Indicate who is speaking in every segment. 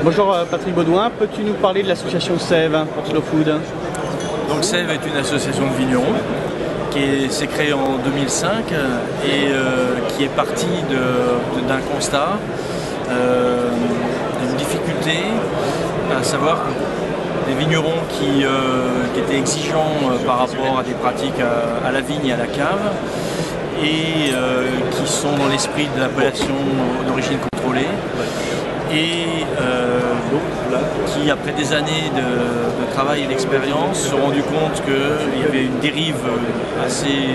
Speaker 1: Bonjour Patrick Baudouin, peux-tu nous parler de l'association Sève pour Slow Food?
Speaker 2: Donc Sève est une association de vignerons qui s'est créée en 2005 et qui est partie d'un constat, d'une difficulté, à savoir des vignerons qui étaient exigeants par rapport à des pratiques à la vigne et à la cave et qui sont dans l'esprit de l'appellation d'origine contrôlée et qui, après des années de travail et d'expérience, se sont rendus compte qu'il y avait une dérive assez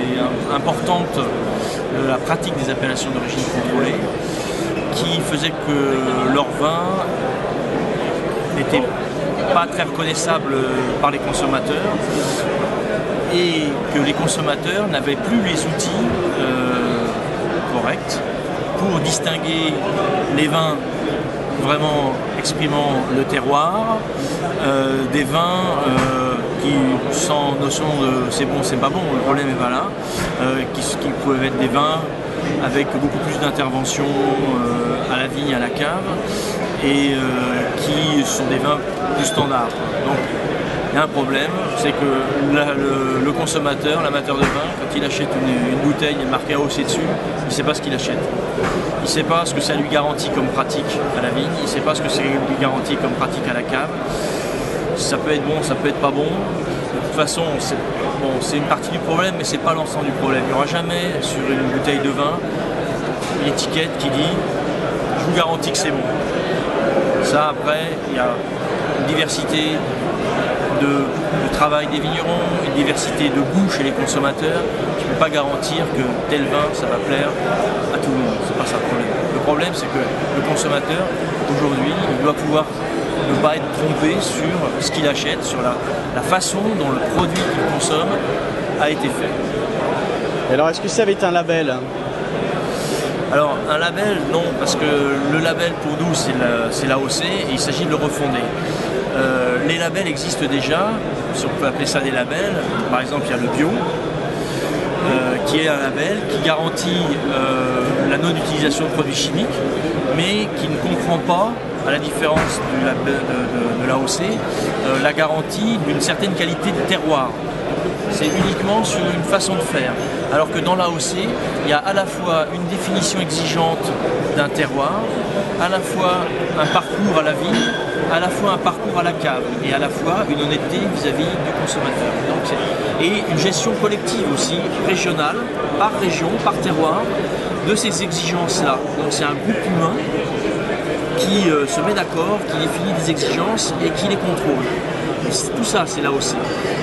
Speaker 2: importante de la pratique des appellations d'origine contrôlée qui faisait que leur vin n'était pas très reconnaissable par les consommateurs et que les consommateurs n'avaient plus les outils corrects pour distinguer les vins vraiment exprimant le terroir, des vins qui, sans notion de c'est bon, c'est pas bon, le problème est pas là, qui pouvaient être des vins avec beaucoup plus d'intervention à la vigne, à la cave, et qui sont des vins plus standards. Donc il y a un problème, c'est que le consommateur, l'amateur de vin, quand il achète une bouteille marquée AOC dessus, il ne sait pas ce qu'il achète. Il ne sait pas ce que ça lui garantit comme pratique à la vigne, il ne sait pas ce que ça lui garantit comme pratique à la cave. Ça peut être bon, ça peut être pas bon. De toute façon, c'est une partie du problème, mais ce n'est pas l'ensemble du problème. Il n'y aura jamais sur une bouteille de vin une étiquette qui dit « je vous garantis que c'est bon ». Ça, après, il y a une diversité de travail des vignerons, une diversité de goût chez les consommateurs qui ne peut pas garantir que tel vin, ça va plaire à tout le monde. C'est pas ça le problème. Le problème, c'est que le consommateur, aujourd'hui, il doit pouvoir ne pas être trompé sur ce qu'il achète, sur la façon dont le produit qu'il consomme a été fait.
Speaker 1: Et alors, est-ce que ça avait un label?
Speaker 2: Alors, un label, non, parce que le label, pour nous, c'est l'AOC et il s'agit de le refonder. Les labels existent déjà, si on peut appeler ça des labels. Par exemple, il y a le bio, qui est un label qui garantit la non-utilisation de produits chimiques, mais qui ne comprend pas, à la différence de l'AOC, la garantie d'une certaine qualité de terroir. C'est uniquement sur une façon de faire. Alors que dans l'AOC, il y a à la fois une définition exigeante d'un terroir, à la fois un parcours à la vigne, à la fois un parcours à la cave et à la fois une honnêteté vis-à-vis du consommateur. Et une gestion collective aussi, régionale, par région, par terroir, de ces exigences-là. Donc c'est un groupe humain qui se met d'accord, qui définit des exigences et qui les contrôle. Tout ça, c'est l'AOC.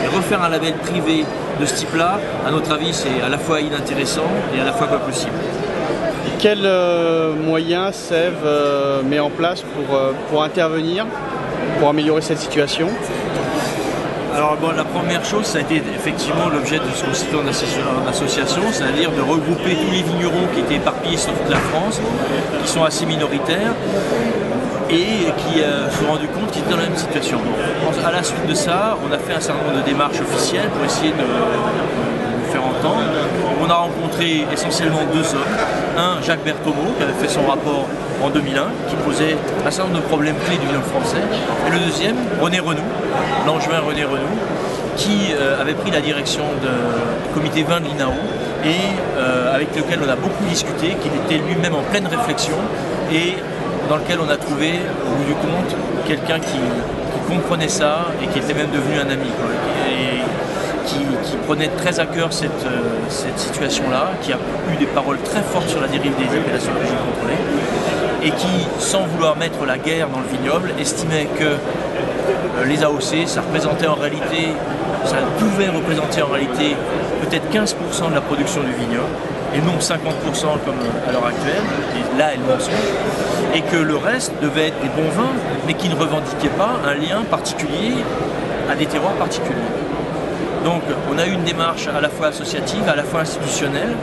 Speaker 2: Et refaire un label privé de ce type-là, à notre avis, c'est à la fois inintéressant et à la fois pas possible.
Speaker 1: Quels moyens Sève met en place pour intervenir, pour améliorer cette situation?
Speaker 2: Alors bon, la première chose, ça a été effectivement l'objet de se constituer en association, c'est-à-dire de regrouper tous les vignerons qui étaient éparpillés sur toute la France, qui sont assez minoritaires, et qui se sont rendus compte qu'ils étaient dans la même situation. À la suite de ça, on a fait un certain nombre de démarches officielles pour essayer de nous faire entendre. On a rencontré essentiellement deux hommes. Un, Jacques Berthomeau, qui avait fait son rapport en 2001, qui posait un certain nombre de problèmes clés du vignoble français. Et le deuxième, René Renoux, l'angevin René Renoux, qui avait pris la direction du comité vin de l'INAO et avec lequel on a beaucoup discuté, qui était lui-même en pleine réflexion et dans lequel on a trouvé, au bout du compte, quelqu'un qui comprenait ça et qui était même devenu un ami, quoi, et qui prenait très à cœur cette situation-là, qui a eu des paroles très fortes sur la dérive des appellations d'origine contrôlée, et qui, sans vouloir mettre la guerre dans le vignoble, estimait que les AOC, ça représentait en réalité, ça pouvait représenter en réalité peut-être 15% de la production du vignoble, et non 50% comme à l'heure actuelle, et là elle mensonge, et que le reste devait être des bons vins, mais qui ne revendiquaient pas un lien particulier à des terroirs particuliers. Donc on a eu une démarche à la fois associative, à la fois institutionnelle.